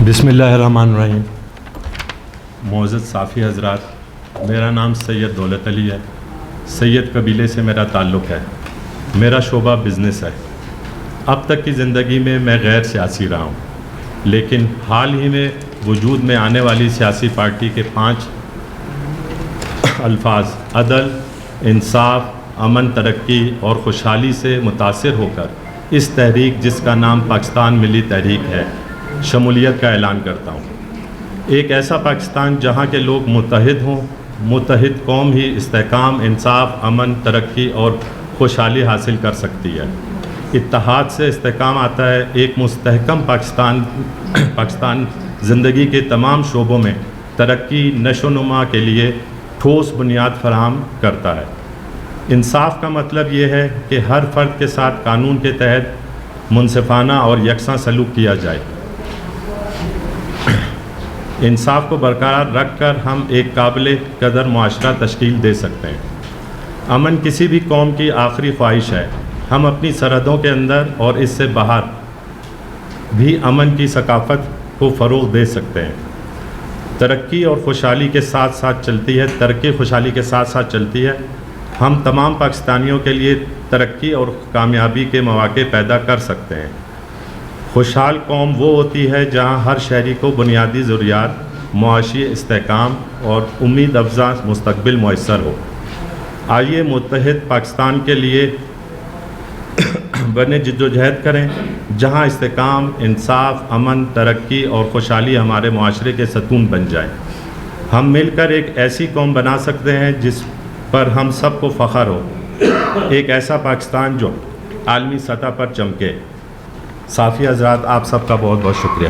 بسم اللہ الرحمن الرحیم۔ معزز صافی حضرات، میرا نام سید دولت علی ہے۔ سید قبیلے سے میرا تعلق ہے۔ میرا شعبہ بزنس ہے۔ اب تک کی زندگی میں میں غیر سیاسی رہا ہوں، لیکن حال ہی میں وجود میں آنے والی سیاسی پارٹی کے 5 الفاظ عدل، انصاف، امن، ترقی اور خوشحالی سے متاثر ہو کر اس تحریک جس کا نام پاکستان ملی تحریک ہے، شمولیت کا اعلان کرتا ہوں۔ ایک ایسا پاکستان جہاں کے لوگ متحد ہوں، متحد قوم ہی استحکام، انصاف، امن، ترقی اور خوشحالی حاصل کر سکتی ہے۔ اتحاد سے استحکام آتا ہے۔ ایک مستحکم پاکستان زندگی کے تمام شعبوں میں ترقی، نشو و نما کے لیے ٹھوس بنیاد فراہم کرتا ہے۔ انصاف کا مطلب یہ ہے کہ ہر فرد کے ساتھ قانون کے تحت منصفانہ اور یکساں سلوک کیا جائے۔ انصاف کو برقرار رکھ کر ہم ایک قابل قدر معاشرہ تشکیل دے سکتے ہیں۔ امن کسی بھی قوم کی آخری خواہش ہے۔ ہم اپنی سرحدوں کے اندر اور اس سے باہر بھی امن کی ثقافت کو فروغ دے سکتے ہیں۔ ترقی اور خوشحالی کے ساتھ ساتھ چلتی ہے۔ ترقی خوشحالی کے ساتھ ساتھ چلتی ہے۔ ہم تمام پاکستانیوں کے لیے ترقی اور کامیابی کے مواقع پیدا کر سکتے ہیں۔ خوشحال قوم وہ ہوتی ہے جہاں ہر شہری کو بنیادی ضروریات، معاشی استحکام اور امید افزا مستقبل میسر ہو۔ آئیے متحد پاکستان کے لیے بنے جدوجہد کریں، جہاں استحکام، انصاف، امن، ترقی اور خوشحالی ہمارے معاشرے کے ستون بن جائیں۔ ہم مل کر ایک ایسی قوم بنا سکتے ہیں جس پر ہم سب کو فخر ہو، ایک ایسا پاکستان جو عالمی سطح پر چمکے۔ صافی حضرات، آپ سب کا بہت بہت شکریہ۔